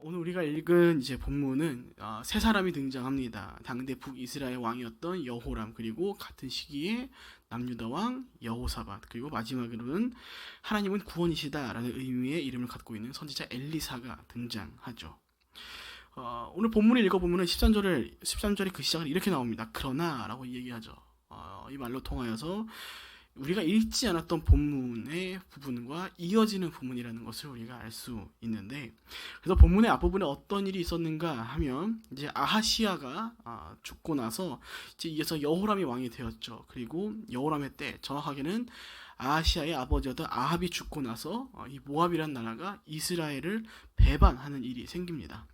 오늘 우리가 읽은 이제 본문은 세 사람이 등장합니다. 당대 북이스라엘 왕이었던 여호람, 그리고 같은 시기에 남유다 왕 여호사밧, 그리고 마지막으로는 하나님은 구원이시다라는 의미의 이름을 갖고 있는 선지자 엘리사가 등장하죠. 오늘 본문을 읽어보면 13절의 그 시작은 이렇게 나옵니다. 그러나 라고 얘기하죠. 이 말로 통하여서 우리가 읽지 않았던 본문의 부분과 이어지는 부분이라는 것을 우리가 알 수 있는데, 그래서 본문의 앞부분에 어떤 일이 있었는가 하면 이제 아하시아가 죽고 나서 이제 이어서 여호람이 왕이 되었죠. 그리고 여호람의 때, 정확하게는 아하시아의 아버지였던 아합이 죽고 나서 이 모압이란 나라가 이스라엘을 배반하는 일이 생깁니다.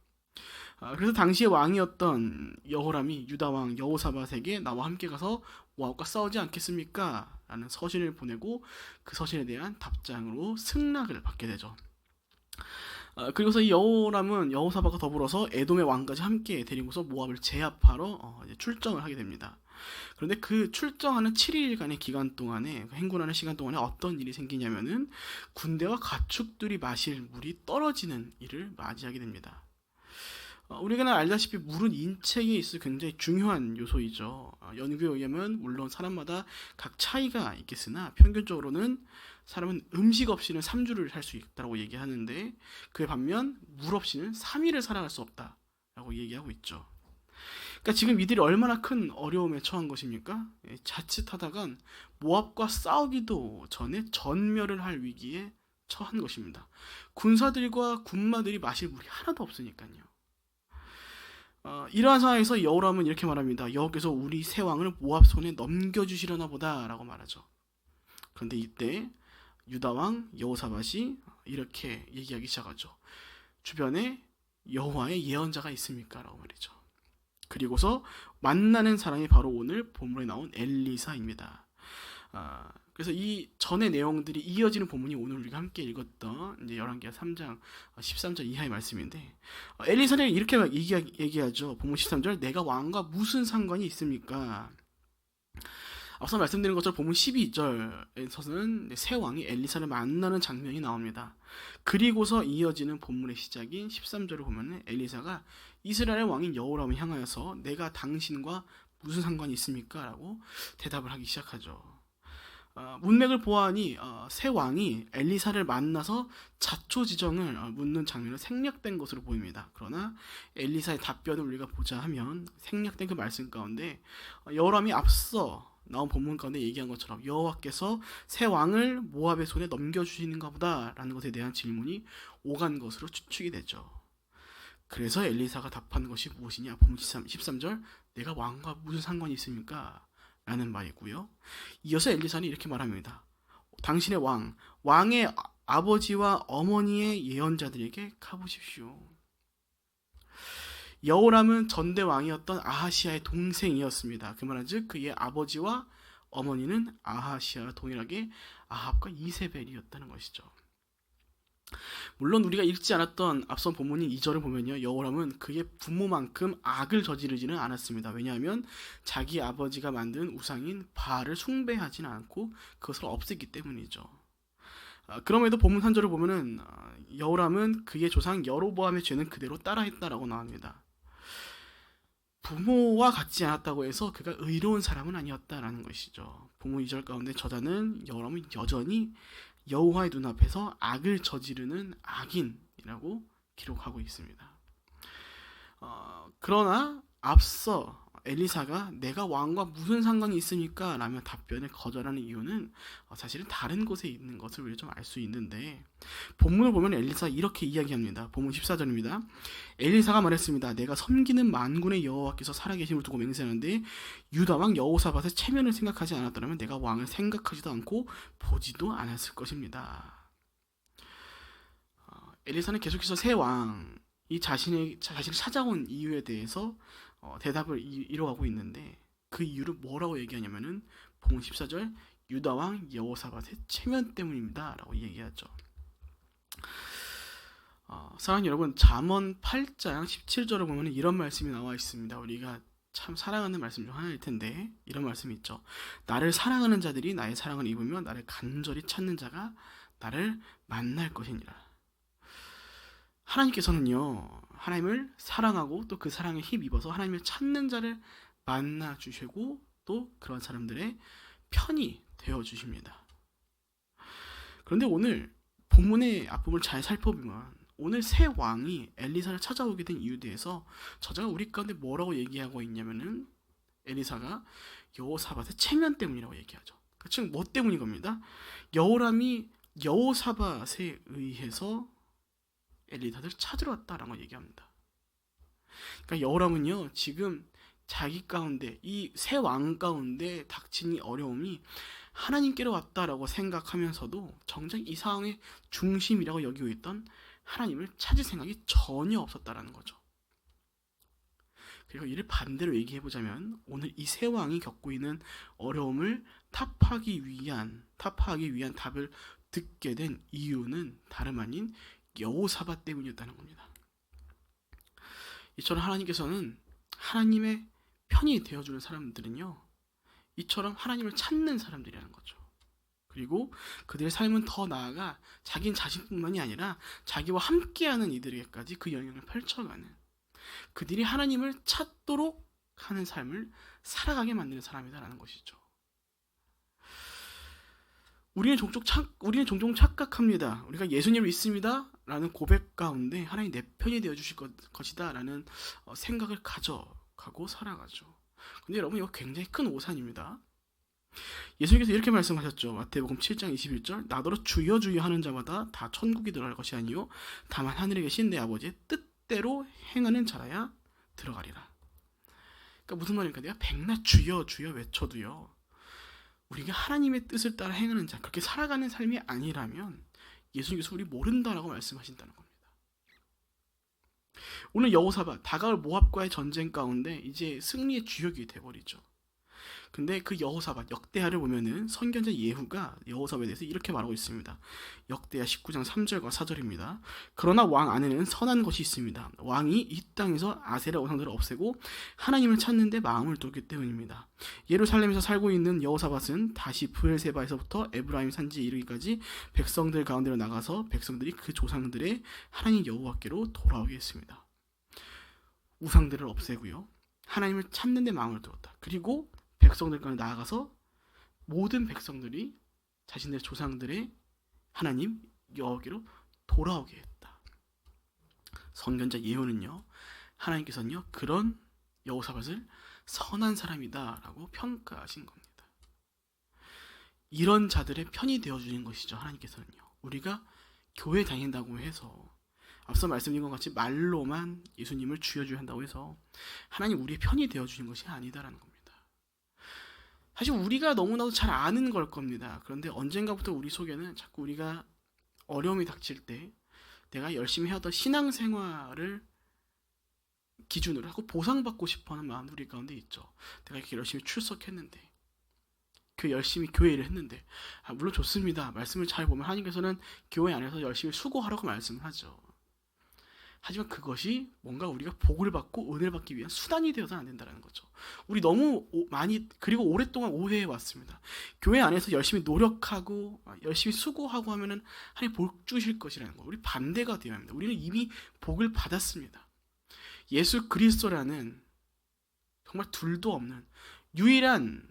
그래서 당시에 왕이었던 여호람이 유다 왕 여호사밧에게 나와 함께 가서 모압과 싸우지 않겠습니까? 라는 서신을 보내고 그 서신에 대한 답장으로 승낙을 받게 되죠. 그리고서 이 여호람은 여호사밧과 더불어서 에돔의 왕까지 함께 데리고서 모압을 제압하러 출정을 하게 됩니다. 그런데 그 출정하는 7일간의 기간 동안에, 행군하는 시간 동안에 어떤 일이 생기냐면은 군대와 가축들이 마실 물이 떨어지는 일을 맞이하게 됩니다. 우리가 알다시피 물은 인체에 있어 굉장히 중요한 요소이죠. 연구에 의하면 물론 사람마다 각 차이가 있겠으나 평균적으로는 사람은 음식 없이는 3주를 살 수 있다고 얘기하는데, 그에 반면 물 없이는 3일을 살아갈 수 없다라고 얘기하고 있죠. 그러니까 지금 이들이 얼마나 큰 어려움에 처한 것입니까? 자칫하다간 모압과 싸우기도 전에 전멸을 할 위기에 처한 것입니다. 군사들과 군마들이 마실 물이 하나도 없으니까요. 이러한 상황에서 여호람은 이렇게 말합니다. 여호께서 우리 새 왕을 모압 손에 넘겨주시려나 보다라고 말하죠. 그런데 이때 유다 왕 여호사밧이 이렇게 얘기하기 시작하죠. 주변에 여호와의 예언자가 있습니까? 라고 말이죠. 그리고서 만나는 사람이 바로 오늘 본문에 나온 엘리사입니다. 그래서 이 전의 내용들이 이어지는 본문이 오늘 우리가 함께 읽었던 이제 열왕기하 3장 13절 이하의 말씀인데, 엘리사는 이렇게 얘기하죠. 본문 13절, 내가 왕과 무슨 상관이 있습니까? 앞서 말씀드린 것처럼 본문 12절에서는 새 왕이 엘리사를 만나는 장면이 나옵니다. 그리고서 이어지는 본문의 시작인 13절을 보면 엘리사가 이스라엘 왕인 여호람을 향하여서 내가 당신과 무슨 상관이 있습니까? 라고 대답을 하기 시작하죠. 문맥을 보아하니 새 왕이 엘리사를 만나서 자초지정을 묻는 장면은 생략된 것으로 보입니다. 그러나 엘리사의 답변을 우리가 보자 하면 생략된 그 말씀 가운데 여호람이 앞서 나온 본문 가운데 얘기한 것처럼 여호와께서 새 왕을 모압의 손에 넘겨주시는가 보다라는 것에 대한 질문이 오간 것으로 추측이 되죠. 그래서 엘리사가 답하는 것이 무엇이냐? 본문 13절, 내가 왕과 무슨 상관이 있습니까? 라는 말이고요. 이어서 엘리사는 이렇게 말합니다. 당신의 왕의 아버지와 어머니의 예언자들에게 가보십시오. 여호람은 전대 왕이었던 아하시아의 동생이었습니다. 그 말은즉 그의 아버지와 어머니는 아하시아와 동일하게 아합과 이세벨이었다는 것이죠. 물론 우리가 읽지 않았던 앞선 본문인 2절을 보면요, 여호람은 그의 부모만큼 악을 저지르지는 않았습니다. 왜냐하면 자기 아버지가 만든 우상인 바알을 숭배하지는 않고 그것을 없앴기 때문이죠. 그럼에도 본문 3절을 보면은 여호람은 그의 조상 여로보암의 죄는 그대로 따라했다라고 나옵니다. 부모와 같지 않았다고 해서 그가 의로운 사람은 아니었다라는 것이죠. 본문 2절 가운데 저자는 여호람은 여전히 여호와의 눈앞에서 악을 저지르는 악인이라고 기록하고 있습니다. 그러나 앞서 엘리사가 내가 왕과 무슨 상관이 있습니까? 라며 답변을 거절하는 이유는 사실은 다른 곳에 있는 것을 우리가 좀 알 수 있는데, 본문을 보면 엘리사가 이렇게 이야기합니다. 본문 14절입니다. 엘리사가 말했습니다. 내가 섬기는 만군의 여호와께서 살아계심을 두고 맹세하는데 유다 왕 여호사밧의 체면을 생각하지 않았더라면 내가 왕을 생각하지도 않고 보지도 않았을 것입니다. 엘리사는 계속해서 새 왕이 자신을 찾아온 이유에 대해서 대답을 이뤄가고 있는데, 그 이유를 뭐라고 얘기하냐면은 본문 14절, 유다 왕 여호사밧의 체면 때문입니다 라고 얘기하죠. 사랑하는 여러분, 잠언 8장 17절을 보면 이런 말씀이 나와 있습니다. 우리가 참 사랑하는 말씀 중 하나일 텐데 이런 말씀이 있죠. 나를 사랑하는 자들이 나의 사랑을 입으며 나를 간절히 찾는 자가 나를 만날 것이니라. 하나님께서는요, 하나님을 사랑하고 또 그 사랑에 힘입어서 하나님을 찾는 자를 만나 주시고 또 그런 사람들의 편이 되어 주십니다. 그런데 오늘 본문의 앞부분을 잘 살펴보면 오늘 새 왕이 엘리사를 찾아오게 된 이유에 대해서 저자가 우리 가운데 뭐라고 얘기하고 있냐면은 엘리사가 여호사밧의 체면 때문이라고 얘기하죠. 즉 뭐 때문인 겁니다. 여호람이 여호사밧에 의해서 엘리사를 찾으러 왔다라고 얘기합니다. 그러니까 여호람은요 지금 자기 가운데 이 새 왕 가운데 닥친 이 어려움이 하나님께로 왔다라고 생각하면서도 정작 이 상황의 중심이라고 여기고 있던 하나님을 찾을 생각이 전혀 없었다라는 거죠. 그리고 이를 반대로 얘기해보자면 오늘 이 새 왕이 겪고 있는 어려움을 타파하기 위한 답을 듣게 된 이유는 다름 아닌 여호사밧 때문이었다는 겁니다. 이처럼 하나님께서는 하나님의 편이 되어주는 사람들은요 이처럼 하나님을 찾는 사람들이라는 거죠. 그리고 그들의 삶은 더 나아가 자기 자신뿐만이 아니라 자기와 함께하는 이들에게까지 그 영향을 펼쳐가는 그들이 하나님을 찾도록 하는 삶을 살아가게 만드는 사람이다라는 것이죠. 우리는 종종 착각합니다. 우리가 예수님을 믿습니다 라는 고백 가운데 하나님 내 편이 되어주실 것이다 라는 생각을 가져가고 살아가죠. 근데 여러분 이거 굉장히 큰 오산입니다. 예수님께서 이렇게 말씀하셨죠. 마태복음 7장 21절 나더러 주여 주여 하는 자마다 다 천국이 들어갈 것이 아니요 다만 하늘에 계신 내 아버지의 뜻대로 행하는 자라야 들어가리라. 그러니까 무슨 말입니까? 내가 백날 주여 주여 외쳐도요 우리가 하나님의 뜻을 따라 행하는 자 그렇게 살아가는 삶이 아니라면 예수님께서 우리 모른다라고 말씀하신다는 겁니다. 오늘 여호사밧 다가올 모압과의 전쟁 가운데 이제 승리의 주역이 돼버리죠. 근데 그 여호사밧 역대하를 보면은 선견자 예후가 여호사밧에 대해서 이렇게 말하고 있습니다. 역대하 19장 3절과 4절입니다. 그러나 왕 안에는 선한 것이 있습니다. 왕이 이 땅에서 아세라 우상들을 없애고 하나님을 찾는 데 마음을 두기 때문입니다. 예루살렘에서 살고 있는 여호사밧은 다시 브엘세바에서부터 에브라임 산지에 이르기까지 백성들 가운데로 나가서 백성들이 그 조상들의 하나님 여호와께로 돌아오게 했습니다. 우상들을 없애고요. 하나님을 찾는 데 마음을 두었다. 그리고 백성들 가운데 나아가서 모든 백성들이 자신들의 조상들의 하나님 여호와께로 돌아오게 했다. 선견자 예후는요 하나님께서는요 그런 여호사밧을 선한 사람이다라고 평가하신 겁니다. 이런 자들의 편이 되어주는 것이죠. 하나님께서는요 우리가 교회 다닌다고 해서 앞서 말씀드린 것 같이 말로만 예수님을 주여 주여 한다고 해서 하나님 우리의 편이 되어주는 것이 아니다라는 겁니다. 사실 우리가 너무나도 잘 아는 걸 겁니다. 그런데 언젠가부터 우리 속에는 자꾸 우리가 어려움이 닥칠 때 내가 열심히 하던 신앙생활을 기준으로 하고 보상받고 싶어하는 마음이 우리 가운데 있죠. 내가 이렇게 열심히 출석했는데 열심히 교회 일을 했는데 물론 좋습니다. 말씀을 잘 보면 하나님께서는 교회 안에서 열심히 수고하라고 말씀을 하죠. 하지만 그것이 뭔가 우리가 복을 받고 은혜를 받기 위한 수단이 되어서는 안 된다는 거죠. 우리 너무 많이 그리고 오랫동안 오해해 왔습니다. 교회 안에서 열심히 노력하고 열심히 수고하고 하면은 하나님 복 주실 것이라는 거. 우리 반대가 되어야 합니다. 우리는 이미 복을 받았습니다. 예수 그리스도라는 정말 둘도 없는 유일한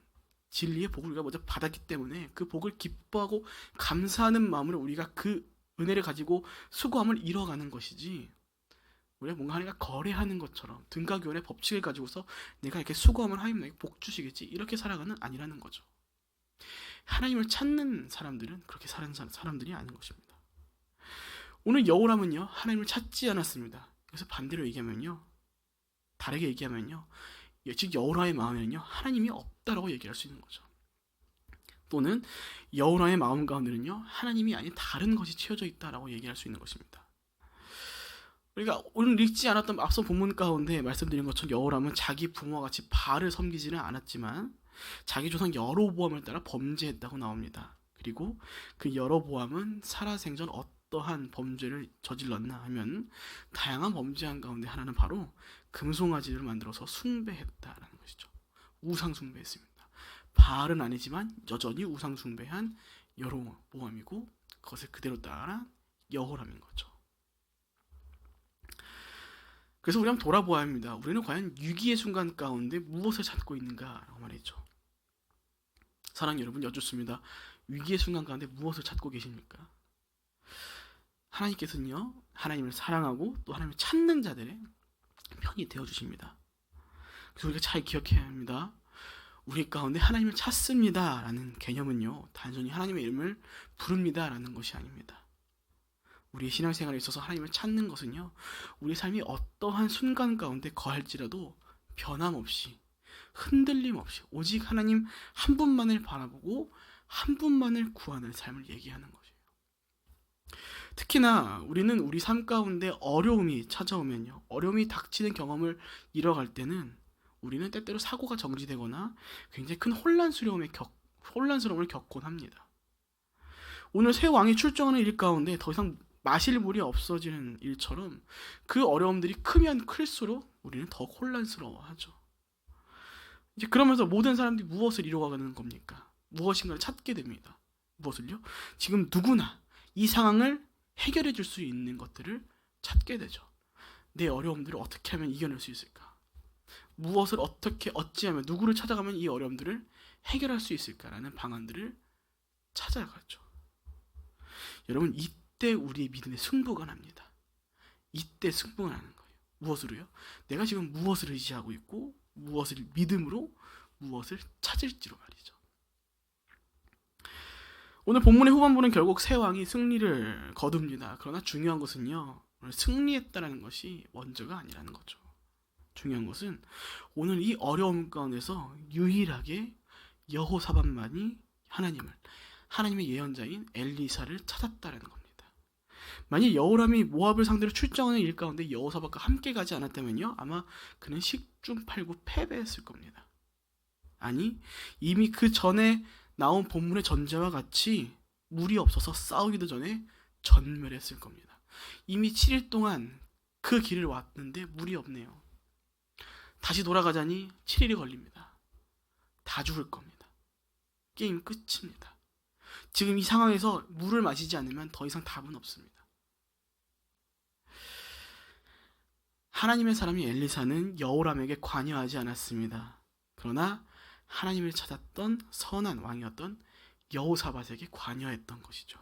진리의 복을 우리가 먼저 받았기 때문에 그 복을 기뻐하고 감사하는 마음으로 우리가 그 은혜를 가지고 수고함을 이뤄가는 것이지 우리가 뭔가 하나님과 거래하는 것처럼 등가교원의 법칙을 가지고서 내가 이렇게 수고하면 하나님 내게 복 주시겠지 이렇게 살아가는 아니라는 거죠. 하나님을 찾는 사람들은 그렇게 사는 사람들이 아닌 것입니다. 오늘 여호람은요 하나님을 찾지 않았습니다. 그래서 반대로 얘기하면요 다르게 얘기하면요 즉 여호람의 마음에는요 하나님이 없다라고 얘기할 수 있는 거죠. 또는 여호람의 마음 가운데는요 하나님이 아닌 다른 것이 채워져 있다라고 얘기할 수 있는 것입니다. 우리가 오늘 읽지 않았던 앞서 본문 가운데 말씀드린 것처럼 여호람은 자기 부모와 같이 바알을 섬기지는 않았지만 자기 조상 여로보암을 따라 범죄했다고 나옵니다. 그리고 그 여로보암은 살아생전 어떠한 범죄를 저질렀나 하면 다양한 범죄한 가운데 하나는 바로 금송아지를 만들어서 숭배했다라는 것이죠. 우상 숭배했습니다. 바알은 아니지만 여전히 우상 숭배한 여로보암이고 그것을 그대로 따라 여호람인 거죠. 그래서 우리 한번 돌아보아야 합니다. 우리는 과연 위기의 순간 가운데 무엇을 찾고 있는가라고 말이죠. 사랑하는 여러분, 여쭙습니다. 위기의 순간 가운데 무엇을 찾고 계십니까? 하나님께서는요, 하나님을 사랑하고 또 하나님을 찾는 자들의 편이 되어주십니다. 그래서 우리가 잘 기억해야 합니다. 우리 가운데 하나님을 찾습니다 라는 개념은요, 단순히 하나님의 이름을 부릅니다 라는 것이 아닙니다. 우리의 신앙생활에 있어서 하나님을 찾는 것은요, 우리 삶이 어떠한 순간 가운데 거할지라도 변함없이, 흔들림 없이 오직 하나님 한 분만을 바라보고 한 분만을 구하는 삶을 얘기하는 것이에요. 특히나 우리는 우리 삶 가운데 어려움이 찾아오면요, 어려움이 닥치는 경험을 이뤄갈 때는 우리는 때때로 사고가 정지되거나 굉장히 큰 혼란스러움을 겪곤 합니다. 오늘 새 왕이 출정하는 일 가운데 더 이상 마실 물이 없어지는 일처럼 그 어려움들이 크면 클수록 우리는 더 혼란스러워하죠. 이제 그러면서 모든 사람들이 무엇을 이루어가는 겁니까? 무엇인가를 찾게 됩니다. 무엇을요? 지금 누구나 이 상황을 해결해 줄 수 있는 것들을 찾게 되죠. 내 어려움들을 어떻게 하면 이겨낼 수 있을까? 무엇을 어떻게 어찌하면 누구를 찾아가면 이 어려움들을 해결할 수 있을까라는 방안들을 찾아가죠. 여러분, 이때 우리의 믿음의 승부가 납니다. 이때 승부가 나는 거예요. 무엇으로요? 내가 지금 무엇을 의지하고 있고 무엇을 믿음으로 무엇을 찾을지로 말이죠. 오늘 본문의 후반부는 결국 새 왕이 승리를 거둡니다. 그러나 중요한 것은요, 오늘 승리했다는 것이 먼저가 아니라는 거죠. 중요한 것은 오늘 이 어려움 가운데서 유일하게 여호사밧만이 하나님의 예언자인 엘리사를 찾았다는 겁니다. 만약 여호람이 모압을 상대로 출정하는 일 가운데 여호사밧과 함께 가지 않았다면요, 아마 그는 식중팔구 패배했을 겁니다. 아니, 이미 그 전에 나온 본문의 전제와 같이 물이 없어서 싸우기도 전에 전멸했을 겁니다. 이미 7일 동안 그 길을 왔는데 물이 없네요. 다시 돌아가자니 7일이 걸립니다. 다 죽을 겁니다. 게임 끝입니다. 지금 이 상황에서 물을 마시지 않으면 더 이상 답은 없습니다. 하나님의 사람이 엘리사는 여호람에게 관여하지 않았습니다. 그러나 하나님을 찾았던 선한 왕이었던 여호사밧에게 관여했던 것이죠.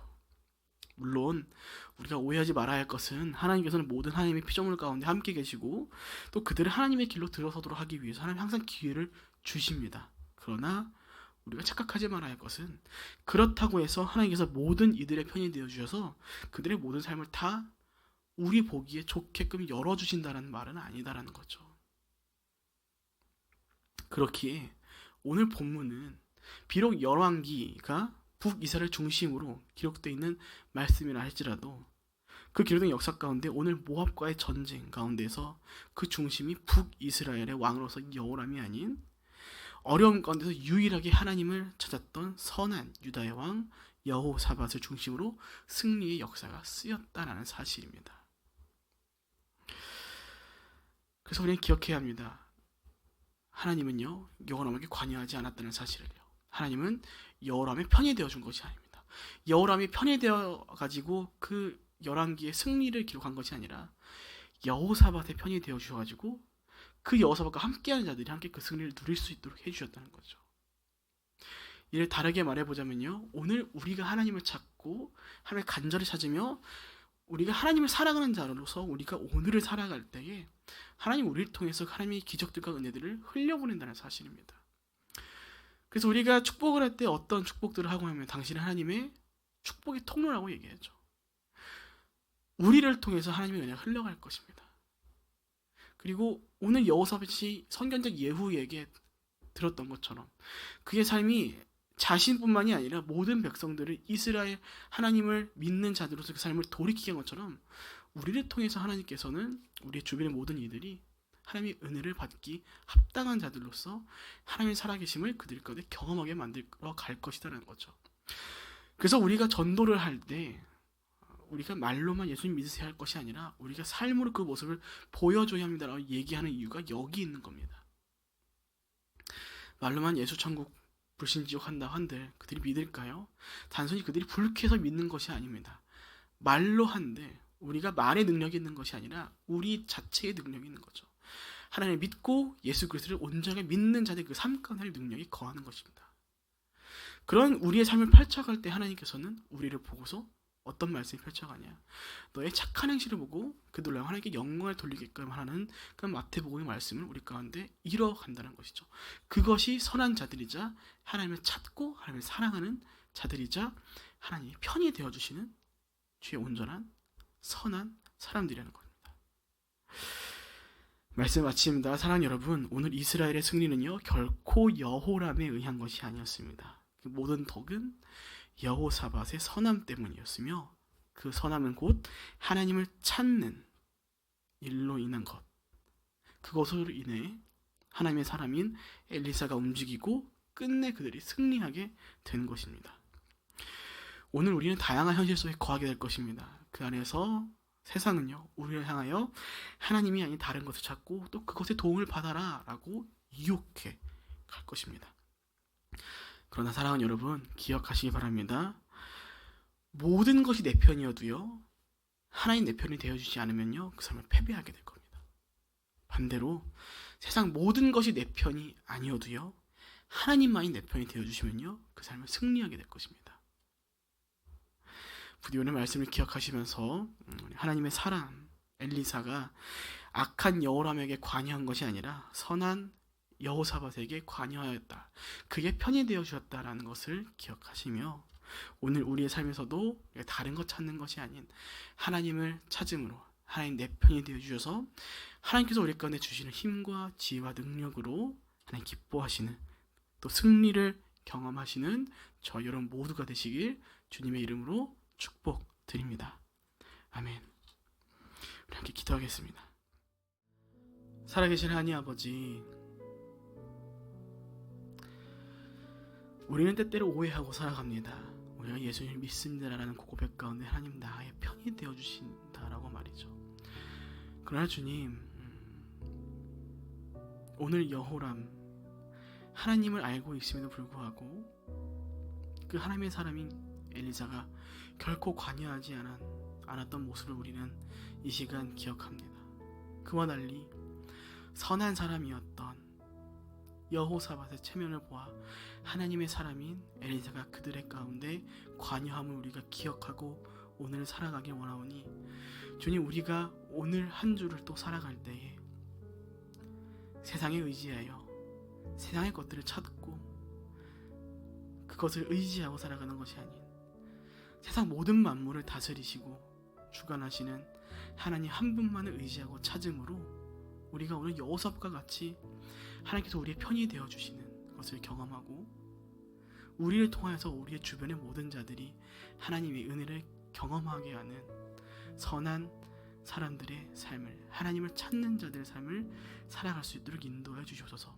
물론 우리가 오해하지 말아야 할 것은 하나님께서는 모든 하나님의 피조물 가운데 함께 계시고 또 그들을 하나님의 길로 들어서도록 하기 위해서 하나님 항상 기회를 주십니다. 그러나 우리가 착각하지 말아야 할 것은 그렇다고 해서 하나님께서 모든 이들의 편이 되어주셔서 그들의 모든 삶을 다 우리 보기에 좋게끔 열어주신다는 말은 아니다라는 거죠. 그렇기에 오늘 본문은 비록 열왕기가 북이스라엘 중심으로 기록되어 있는 말씀이라 할지라도 그 기록된 역사 가운데 오늘 모압과의 전쟁 가운데서 그 중심이 북이스라엘의 왕으로서 여호람이 아닌 어려움 가운데서 유일하게 하나님을 찾았던 선한 유다의 왕 여호사밧을 중심으로 승리의 역사가 쓰였다라는 사실입니다. 그래서 우리는 기억해야 합니다. 하나님은요, 여호람에게 관여하지 않았다는 사실을요. 하나님은 여호람의 편이 되어준 것이 아닙니다. 여호람이 편이 되어가지고 그 열왕기의 승리를 기록한 것이 아니라 여호사밧의 편이 되어주셔가지고 그 여호사밧과 함께하는 자들이 함께 그 승리를 누릴 수 있도록 해주셨다는 거죠. 이를 다르게 말해보자면요, 오늘 우리가 하나님을 찾고 하나님을 간절히 찾으며 우리가 하나님을 사랑하는 자로서 우리가 오늘을 살아갈 때에 하나님 우리를 통해서 하나님의 기적들과 은혜들을 흘려보낸다는 사실입니다. 그래서 우리가 축복을 할 때 어떤 축복들을 하고 하면 당신은 하나님의 축복의 통로라고 얘기하죠. 우리를 통해서 하나님의 은혜가 흘러갈 것입니다. 그리고 오늘 여호사밧이 선견자 예후에게 들었던 것처럼 그의 삶이 자신뿐만이 아니라 모든 백성들을 이스라엘 하나님을 믿는 자들로서 그 삶을 돌이키게 한 것처럼 우리를 통해서 하나님께서는 우리 주변의 모든 이들이 하나님의 은혜를 받기 합당한 자들로서 하나님의 살아계심을 그들 가운데 경험하게 만들어 갈 것이라는 거죠. 그래서 우리가 전도를 할 때 우리가 말로만 예수님 믿으세요 할 것이 아니라 우리가 삶으로 그 모습을 보여줘야 합니다라고 얘기하는 이유가 여기 있는 겁니다. 말로만 예수 천국 불신지옥 한다 한들 그들이 믿을까요? 단순히 그들이 불쾌해서 믿는 것이 아닙니다. 말로 한들 우리가 말의 능력이 있는 것이 아니라 우리 자체의 능력이 있는 거죠. 하나님을 믿고 예수 그리스도를 온전하게 믿는 자들 그 삶 가운데 능력이 거하는 것입니다. 그런 우리의 삶을 펼쳐갈 때 하나님께서는 우리를 보고서 어떤 말씀을 펼쳐가냐, 너의 착한 행실을 보고 그들로 하나님께 영광을 돌리게끔 하는 그 마태복음의 말씀을 우리 가운데 이뤄간다는 것이죠. 그것이 선한 자들이자 하나님을 찾고 하나님을 사랑하는 자들이자 하나님의 편이 되어주시는 주의 온전한 선한 사람들이라는 겁니다. 말씀 마칩니다. 사랑하는 여러분, 오늘 이스라엘의 승리는요 결코 여호람에 의한 것이 아니었습니다. 그 모든 덕은 여호사밧의 선함 때문이었으며, 그 선함은 곧 하나님을 찾는 일로 인한 것, 그것으로 인해 하나님의 사람인 엘리사가 움직이고 끝내 그들이 승리하게 된 것입니다. 오늘 우리는 다양한 현실 속에 거하게 될 것입니다. 그 안에서 세상은요 우리를 향하여 하나님이 아닌 다른 것을 찾고 또 그것의 도움을 받아라 라고 유혹해 갈 것입니다. 그러나 사랑하는 여러분, 기억하시기 바랍니다. 모든 것이 내 편이어도요 하나님 내 편이 되어주지 않으면요 그 삶을 패배하게 될 겁니다. 반대로 세상 모든 것이 내 편이 아니어도요 하나님만이 내 편이 되어주시면요 그 삶을 승리하게 될 것입니다. 부디 오늘 말씀을 기억하시면서 하나님의 사람 엘리사가 악한 여호람에게 관여한 것이 아니라 선한 여호사밧에게 관여하였다, 그게 편이 되어 주었다라는 것을 기억하시며, 오늘 우리의 삶에서도 다른 것 찾는 것이 아닌 하나님을 찾음으로 하나님 내 편이 되어 주셔서 하나님께서 우리 가운데 주시는 힘과 지혜와 능력으로 하나님 기뻐하시는, 또 승리를 경험하시는 저 여러분 모두가 되시길 주님의 이름으로 축복드립니다. 아멘. 우리 함께 기도하겠습니다. 살아계신 하나님 아버지, 우리는 때때로 오해하고 살아갑니다. 우리가 예수님을 믿습니다라는 고백 가운데 하나님 나의 편이 되어주신다라고 말이죠. 그러나 주님, 오늘 여호람 하나님을 알고 있음에도 불구하고 그 하나님의 사람인 엘리사가 결코 관여하지 않았던 모습을 우리는 이 시간 기억합니다. 그와 달리 선한 사람이었던 여호사밧의 체면을 보아 하나님의 사람인 엘리사가 그들의 가운데 관여함을 우리가 기억하고 오늘 살아가길 원하오니, 주님, 우리가 오늘 한 주를 또 살아갈 때에 세상에 의지하여 세상의 것들을 찾고 그것을 의지하고 살아가는 것이 아닌 세상 모든 만물을 다스리시고 주관하시는 하나님 한 분만을 의지하고 찾음으로 우리가 오늘 여호사밧과 같이 하나님께서 우리의 편이 되어주시는 것을 경험하고, 우리를 통하여서 우리의 주변의 모든 자들이 하나님의 은혜를 경험하게 하는 선한 사람들의 삶을, 하나님을 찾는 자들의 삶을 살아갈 수 있도록 인도해 주시옵소서.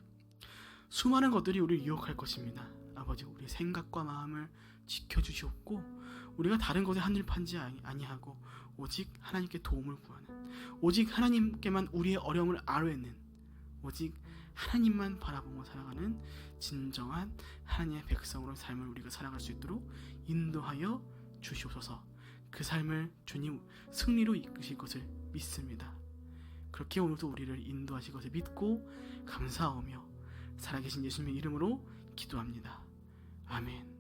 수많은 것들이 우리를 유혹할 것입니다. 아버지, 우리의 생각과 마음을 지켜주시옵고, 우리가 다른 것에 한일 판지 아니하고 오직 하나님께 도움을 구하는, 오직 하나님께만 우리의 어려움을 아뢰는, 오직 하나님만 바라보며 살아가는 진정한 하나님의 백성으로 삶을 우리가 살아갈 수 있도록 인도하여 주시옵소서. 그 삶을 주님 승리로 이끄실 것을 믿습니다. 그렇게 오늘도 우리를 인도하실 것을 믿고 감사하며 살아계신 예수님의 이름으로 기도합니다. 아멘.